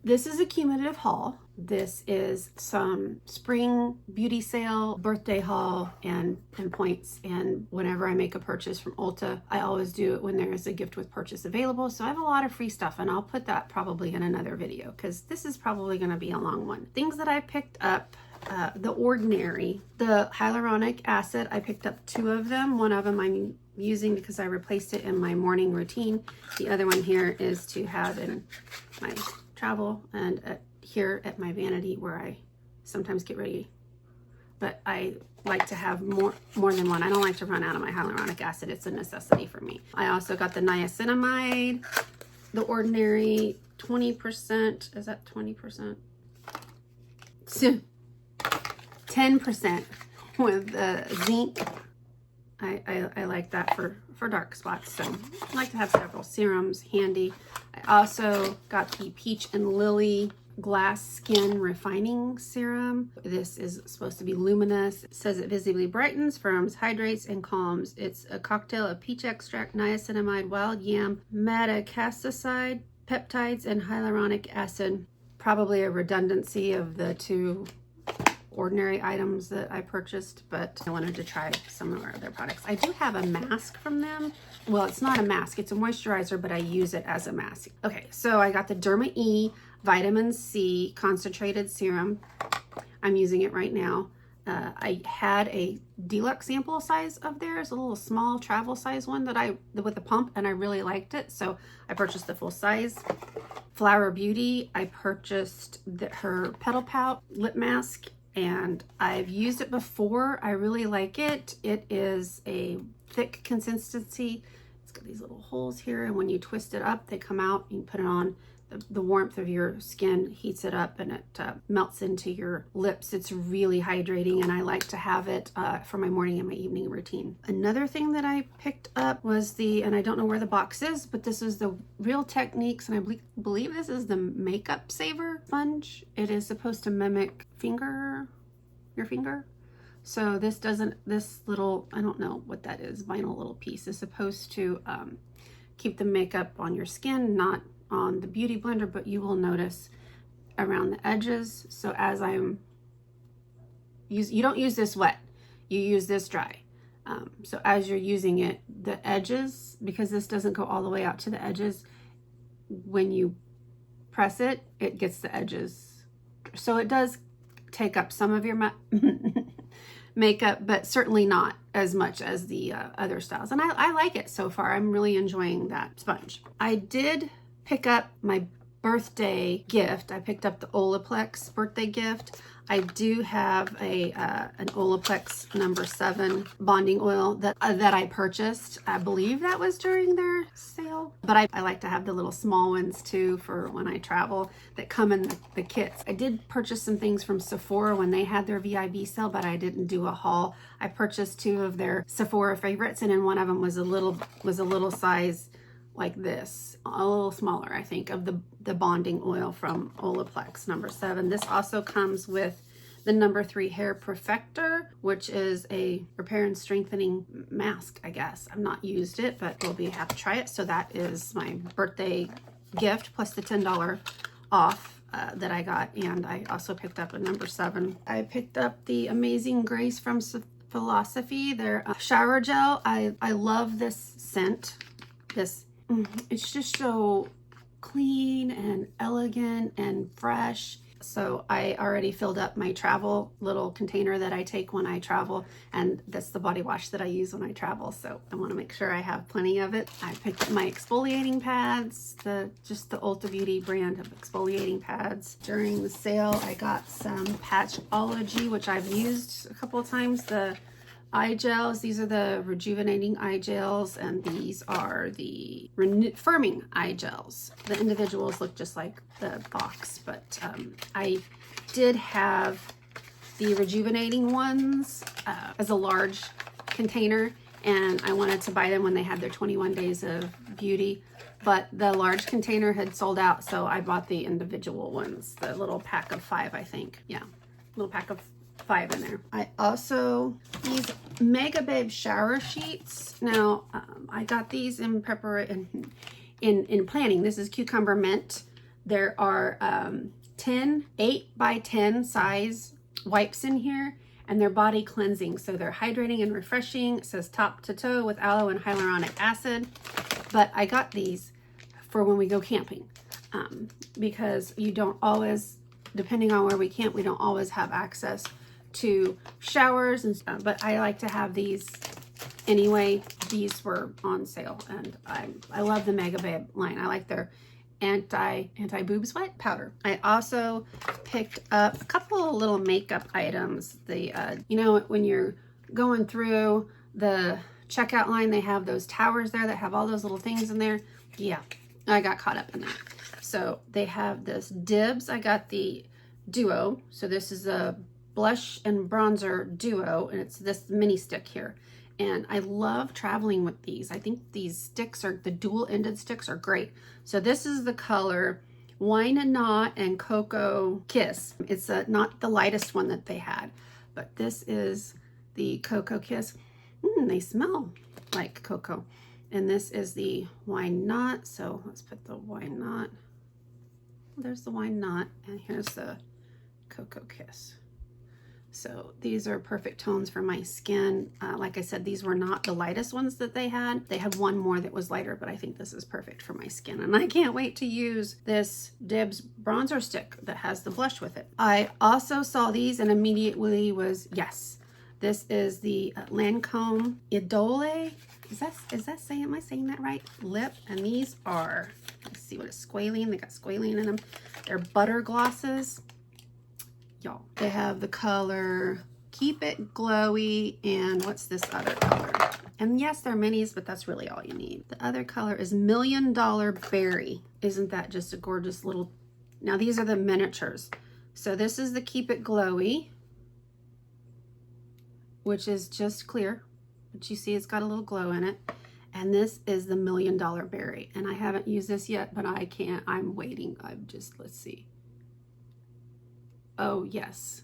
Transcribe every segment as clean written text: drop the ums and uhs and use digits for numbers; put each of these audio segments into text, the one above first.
This is a cumulative haul. This is some spring beauty sale, birthday haul, and points. And whenever I make a purchase from Ulta, I always do it when there is a gift with purchase available. So I have a lot of free stuff, and I'll put that probably in another video because this is probably going to be a long one. Things that I picked up. The Ordinary, the hyaluronic acid, I picked up 2 of them. One of them I'm using because I replaced it in my morning routine. The other one here is to have in my travel and here at my vanity where I sometimes get ready. But I like to have more than one. I don't like to run out of my hyaluronic acid. It's a necessity for me. I also got the niacinamide, the Ordinary 20%. Is that 20%? 10% with Zinc. I like that for dark spots, so I like to have several serums handy. I also got the Peach and Lily Glass Skin Refining Serum. This is supposed to be luminous. It says it visibly brightens, firms, hydrates, and calms. It's a cocktail of peach extract, niacinamide, wild yam, metacasticide, peptides, and hyaluronic acid. Probably a redundancy of the 2 Ordinary items that I purchased, but I wanted to try some of our other products. I do have a mask from them. Well, it's not a mask, it's a moisturizer, but I use it as a mask. Okay, so I got the Derma-E Vitamin C Concentrated Serum. I'm using it right now. I had a deluxe sample size of theirs, a little small travel size one with a pump, and I really liked it, so I purchased the full size. Flower Beauty, I purchased her Petal Pout lip mask, and I've used it before. I really like it. It is a thick consistency. It's got these little holes here, and when you twist it up, they come out. You can put it on. The warmth of your skin heats it up, and it melts into your lips. It's really hydrating, and I like to have it for my morning and my evening routine. Another thing that I picked up was and I don't know where the box is, but this is the Real Techniques, and I believe this is the Makeup Saver sponge. It is supposed to mimic your finger. So this little, I don't know what that is, vinyl little piece is supposed to keep the makeup on your skin, not on the beauty blender, but you will notice around the edges. So as you don't use this wet, you use this dry. So as you're using it, the edges, because this doesn't go all the way out to the edges, when you press it, it gets the edges. So it does take up some of your makeup, but certainly not as much as the other styles. And I like it so far. I'm really enjoying that sponge. I did pick up my birthday gift. I picked up the Olaplex birthday gift. I do have an Olaplex number 7 bonding oil that I purchased. I believe that was during their sale, but I like to have the little small ones too for when I travel that come in the kits. I did purchase some things from Sephora when they had their VIB sale, but I didn't do a haul. I purchased 2 of their Sephora favorites, and then one of them was a little size like this, a little smaller, I think, of the bonding oil from Olaplex number 7. This also comes with the number 3 hair perfector, which is a repair and strengthening mask, I guess. I've not used it, but we'll have to try it. So that is my birthday gift plus the $10 off that I got. And I also picked up a number 7. I picked up the Amazing Grace from Philosophy, their shower gel. I love this scent. It's just so clean and elegant and fresh. So I already filled up my travel little container that I take when I travel, and that's the body wash that I use when I travel. So I want to make sure I have plenty of it. I picked up my exfoliating pads, just the Ulta Beauty brand of exfoliating pads. During the sale, I got some Patchology, which I've used a couple of times. The eye gels, these are the Rejuvinating eye gels, and these are the firming eye gels. The individuals look just like the box, but I did have the Rejuvinating ones as a large container, and I wanted to buy them when they had their 21 days of beauty, but the large container had sold out, so I bought the individual ones, the little pack of 5, I think. Yeah, little pack of 5 in there. I also, these Megababe shower sheets. Now, I got these in preparation, in planning. This is cucumber mint. There are 8 by 10 size wipes in here, and they're body cleansing. So they're hydrating and refreshing. It says top to toe with aloe and hyaluronic acid. But I got these for when we go camping, because you don't always, depending on where we camp, we don't always have access to showers and stuff. But I like to have these anyway. These were on sale, and I love the Megababe line. I like their anti-boob sweat powder. I also picked up a couple of little makeup items. The you know, when you're going through the checkout line, they have those towers there that have all those little things in there. Yeah, I got caught up in that. So they have this Dibs. I got the duo. So this is a blush and bronzer duo, and it's this mini stick here. And I love traveling with these. I think these sticks are, the dual-ended sticks are great. So this is the color Wine and Knot and Cocoa Kiss. It's not the lightest one that they had, but this is the Cocoa Kiss. They smell like cocoa. And this is the Wine Knot. So let's put the Wine Knot. There's the Wine Knot, and here's the Cocoa Kiss. So these are perfect tones for my skin. Like I said, these were not the lightest ones that they had. They had one more that was lighter, but I think this is perfect for my skin. And I can't wait to use this Dibs bronzer stick that has the blush with it. I also saw these and immediately was, yes, this is the Lancome Idole. Is that saying, am I saying that right? Lip. And these are, let's see what is Squalene. They got Squalene in them. They're butter glosses. Y'all, they have the color Keep It Glowy, and what's this other color? And yes, they're minis, but that's really all you need. The other color is $1 Million Berry. Isn't that just a gorgeous little, now these are the miniatures. So this is the Keep It Glowy, which is just clear, but you see it's got a little glow in it. And this is the $1 Million Berry. And I haven't used this yet, but I can't, I'm waiting. I'm just, let's see. Oh, yes.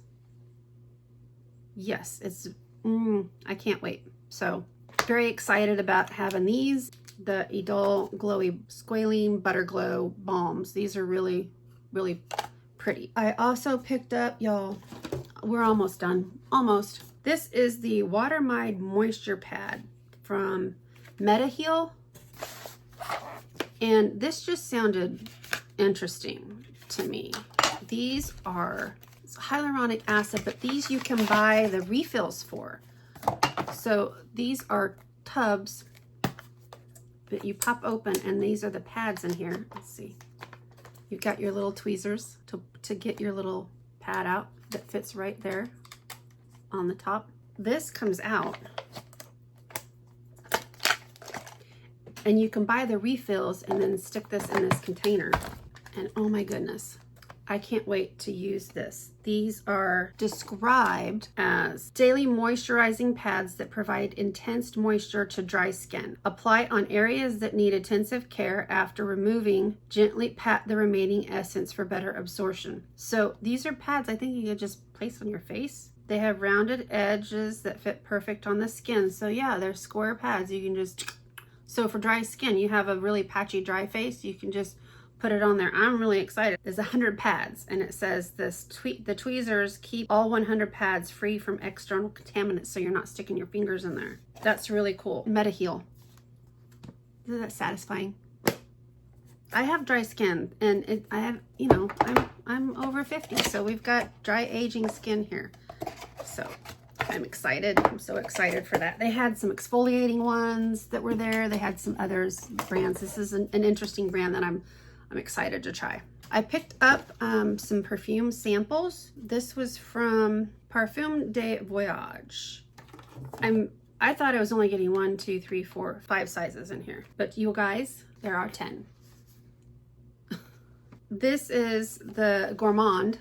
Yes, it's, I can't wait. So very excited about having these. The Idole Glowy Squalene Butter Glow Balms. These are really, really pretty. I also picked up, y'all, we're almost done. Almost. This is the Watermide Moisture Pad from Mediheal. And this just sounded interesting to me. These are hyaluronic acid, but these you can buy the refills for. So these are tubs that you pop open, and these are the pads in here. Let's see. You've got your little tweezers to get your little pad out that fits right there on the top. This comes out, and you can buy the refills and then stick this in this container. And oh my goodness, I can't wait to use this. These are described as daily moisturizing pads that provide intense moisture to dry skin. Apply on areas that need intensive care. After removing, gently pat the remaining essence for better absorption. So these are pads I think you could just place on your face. They have rounded edges that fit perfect on the skin. So yeah, they're square pads. You can just, so for dry skin, you have a really patchy dry face, you can just put it on there. I'm really excited. There's 100 pads, and it says the tweezers keep all 100 pads free from external contaminants, so you're not sticking your fingers in there. That's really cool. Mediheal. Isn't that satisfying? I have dry skin, and I have, you know, I'm over 50, so we've got dry aging skin here. So I'm excited. I'm so excited for that. They had some exfoliating ones that were there. They had some others brands. This is an interesting brand that I'm excited to try. I picked up some perfume samples. This was from Parfume de Voyage. I thought I was only getting 1, 2, 3, 4, 5 sizes in here, but you guys, there are 10. This is the Gourmand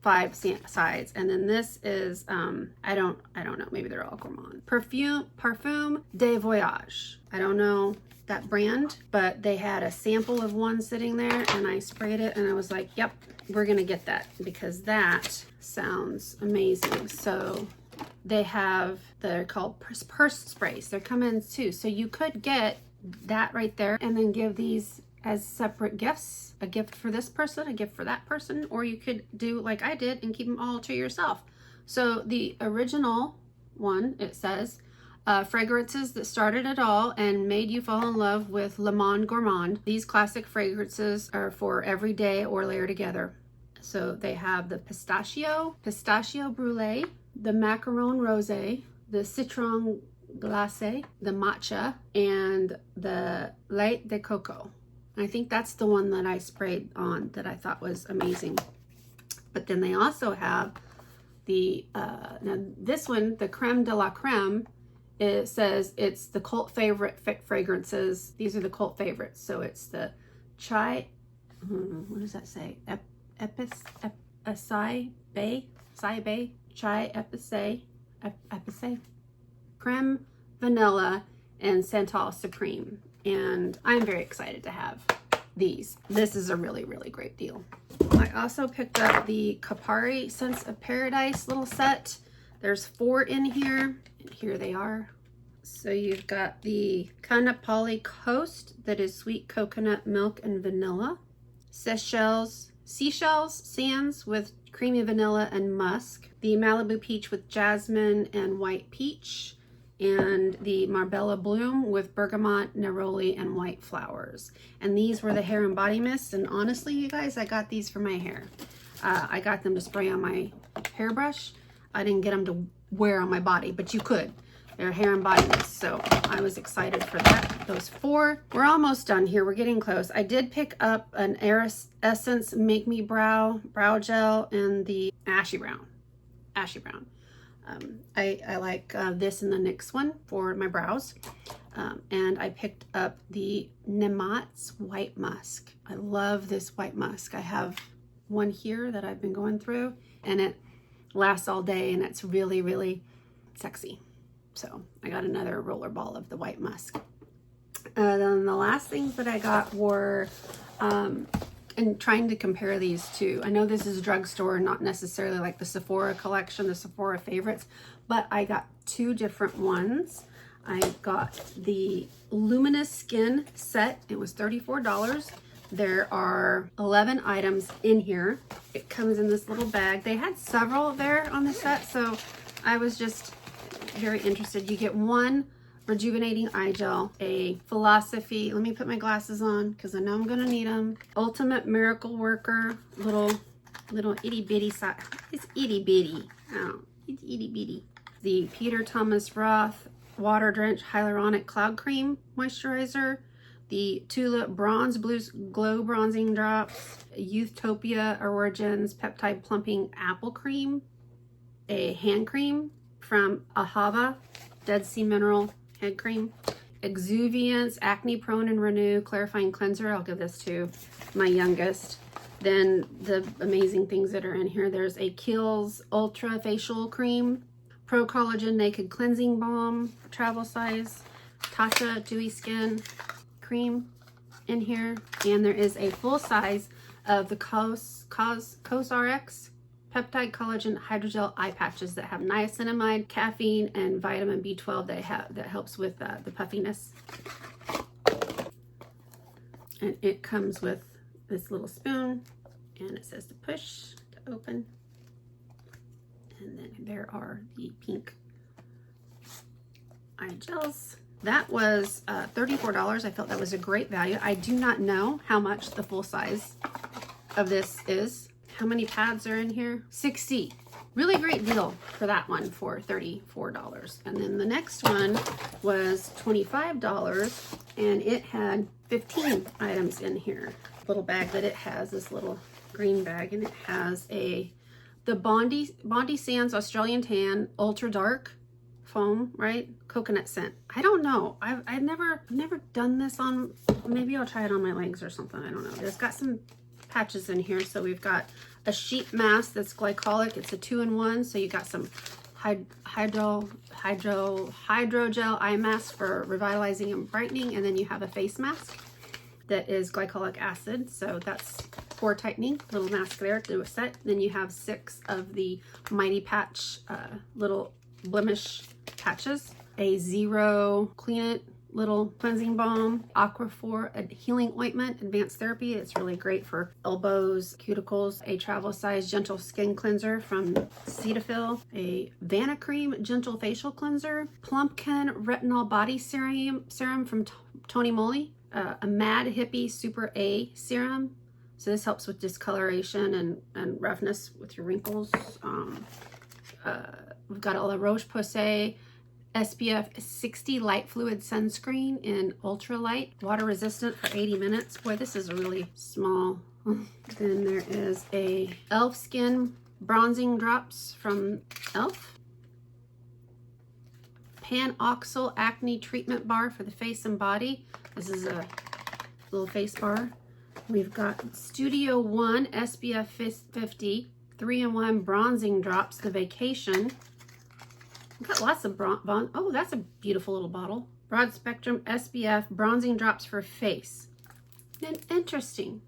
5 sides, and then this is I don't know, maybe they're all Gourmand. Parfume de Voyage. I don't know that brand, but they had a sample of one sitting there, and I sprayed it, and I was like, yep, we're gonna get that because that sounds amazing. So they're called purse sprays. They're coming in too, so you could get that right there and then give these as separate gifts, a gift for this person, a gift for that person, or you could do like I did and keep them all to yourself. So the original one, it says, fragrances that started it all and made you fall in love with Le Monde Gourmand. These classic fragrances are for every day or layer together. So they have the pistachio brulee, the macaron rosé, the citron glacé, the matcha, and the lait de coco. I think that's the one that I sprayed on that I thought was amazing. But then they also have the, now this one, the creme de la creme, it says it's the cult favorite fragrances. These are the cult favorites. So it's the chai, what does that say? Acai bay, chai epicé, creme, vanilla, and santal supreme. And I'm very excited to have these. This is a really, really great deal. I also picked up the Kapari Scents of Paradise little set. There's 4 in here, and here they are. So you've got the Kanapali Coast, that is sweet coconut milk and vanilla. Seashells Sands with creamy vanilla and musk. The Malibu Peach with jasmine and white peach. And the Marbella Bloom with bergamot, neroli, and white flowers. And these were the hair and body mists. And honestly, you guys, I got these for my hair. I got them to spray on my hairbrush. I didn't get them to wear on my body, but you could. They're hair and body mists, so I was excited for that. Those 4. We're almost done here. We're getting close. I did pick up an Essence Make Me Brow Gel and the Ashy Brown. I like this and the NYX one for my brows. And I picked up the Nemat's White Musk. I love this white musk. I have one here that I've been going through, and it lasts all day, and it's really, really sexy. So I got another roller ball of the white musk. Then the last things that I got were, and trying to compare these two. I know this is a drugstore, not necessarily like the Sephora collection, the Sephora favorites, but I got 2 different ones. I got the Luminous Skin set. It was $34. There are 11 items in here. It comes in this little bag. They had several there on the set, so I was just very interested. You get 1 Rejuvinating eye gel, a Philosophy, let me put my glasses on because I know I'm gonna need them, Ultimate Miracle Worker, little itty bitty size. It's itty bitty. Oh, it's itty bitty. The Peter Thomas Roth Water Drenched Hyaluronic Cloud Cream Moisturizer, the Tulip Bronze Glow Bronzing Drops, Youthopia Origins Peptide Plumping Apple Cream, a hand cream from Ahava Dead Sea Mineral Head Cream, Exuviance Acne Prone and Renew Clarifying Cleanser. I'll give this to my youngest. Then the amazing things that are in here. There's a Kiehl's Ultra Facial Cream, Pro Collagen Naked Cleansing Balm, travel size, Tasha Dewy Skin Cream in here. And there is a full size of the CosRx Peptide Collagen Hydrogel Eye Patches that have niacinamide, caffeine, and vitamin B12 that helps with the puffiness. And it comes with this little spoon, and it says to push to open. And then there are the pink eye gels. That was $34. I felt that was a great value. I do not know how much the full size of this is. How many pads are in here? 60. Really great deal for that one for $34. And then the next one was $25, and it had 15 items in here. Little bag that it has, this little green bag, and it has the Bondi Sands Australian Tan Ultra Dark Foam, right? Coconut scent. I don't know. I've never done this on, maybe I'll try it on my legs or something. I don't know. There's got some patches in here. So we've got a sheet mask that's glycolic. It's a 2-in-1. So you got some hydrogel eye mask for revitalizing and brightening, and then you have a face mask that is glycolic acid. So that's pore tightening, little mask there to do a set. Then you have 6 of the Mighty Patch little blemish patches, a Zero Clean It little cleansing balm, Aquaphor, a healing ointment, advanced therapy. It's really great for elbows, cuticles. A travel size gentle skin cleanser from Cetaphil, a Vanna Cream gentle facial cleanser, Plumpkin retinol body serum from Tony Moly, a Mad Hippie Super A serum. So this helps with discoloration and roughness with your wrinkles. We've got a La Roche-Posay SPF 60 light fluid sunscreen in ultralight, water resistant for 80 minutes. Boy, this is really small. Then there is a e.l.f. Skin bronzing drops from e.l.f. Pan-Oxyl acne treatment bar for the face and body. This is a little face bar. We've got Studio One SPF 50 3-in-1 bronzing drops, the Vacation. We've got lots of oh, that's a beautiful little bottle. Broad spectrum SPF bronzing drops for face. And interesting.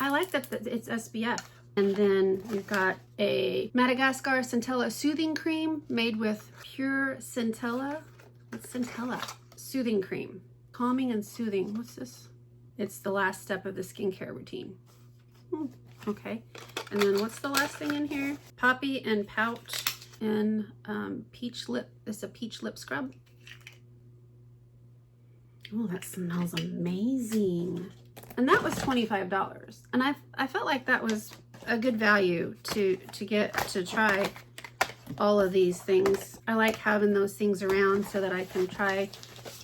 I like that it's SPF. And then we've got a Madagascar Centella Soothing Cream made with pure centella. What's centella? Soothing cream. Calming and soothing. What's this? It's the last step of the skincare routine. Okay. And then what's the last thing in here? Poppy and Pout and peach lip. It's a peach lip scrub. Oh, that smells amazing. And that was $25. And I felt like that was a good value to get to try all of these things. I like having those things around so that I can try,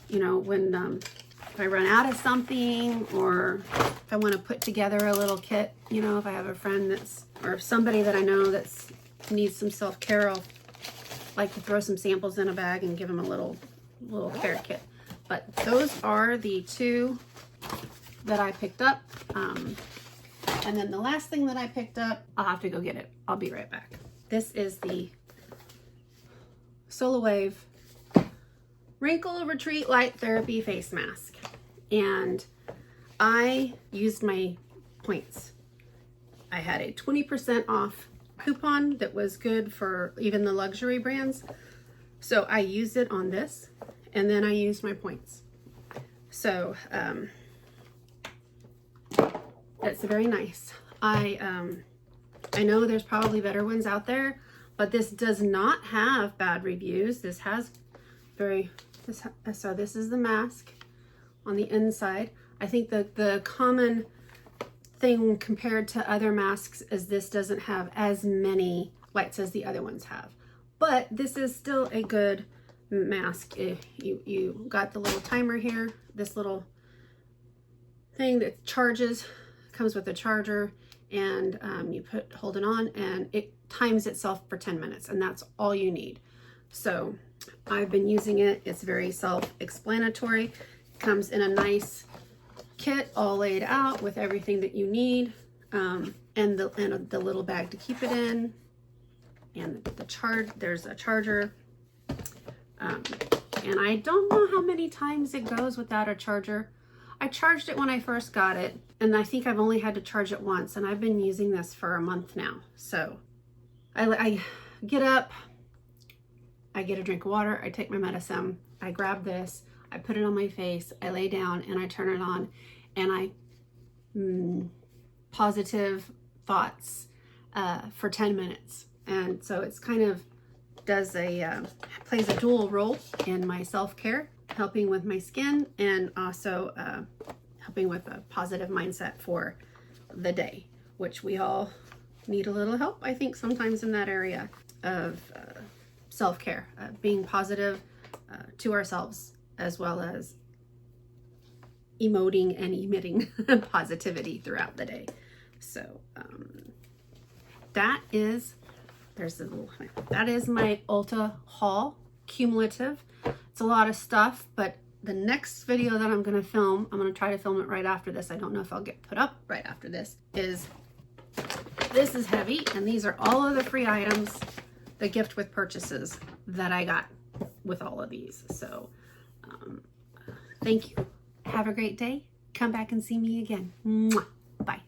you know, when if I run out of something, or if I want to put together a little kit, you know, if I have a friend that's, or somebody that I know that's needs some self-care, I'll like to throw some samples in a bag and give them a little care kit. But those are the two that I picked up. And then the last thing that I picked up, I'll have to go get it. I'll be right back. This is the Solar Wave Wrinkle Retreat Light Therapy Face Mask. And I used my points. I had a 20% off coupon that was good for even the luxury brands. So I used it on this, and then I used my points. So it's very nice. I know there's probably better ones out there, but this does not have bad reviews. This has so this is the mask on the inside. I think the common thing compared to other masks is this doesn't have as many lights as the other ones have. But this is still a good mask. You got the little timer here, this little thing that charges, comes with a charger, and you hold it on and it times itself for 10 minutes, and that's all you need. So I've been using it. It's very self-explanatory. Comes in a nice kit all laid out with everything that you need, and the little bag to keep it in, and there's a charger, and I don't know how many times it goes without a charger. I charged it when I first got it, and I think I've only had to charge it once, and I've been using this for a month now. So I get up, I get a drink of water, I take my medicine, I grab this, I put it on my face, I lay down, and I turn it on, and positive thoughts for 10 minutes. And so it's kind of plays a dual role in my self-care, helping with my skin, and also helping with a positive mindset for the day, which we all need a little help, I think, sometimes in that area of self-care, being positive to ourselves, as well as emoting and emitting positivity throughout the day. So that is my Ulta haul, cumulative. It's a lot of stuff, but the next video that I'm going to film, I'm going to try to film it right after this. I don't know if I'll get put up right after this. This is heavy, and these are all of the free items, the gift with purchases that I got with all of these. So thank you. Have a great day. Come back and see me again. Mwah. Bye.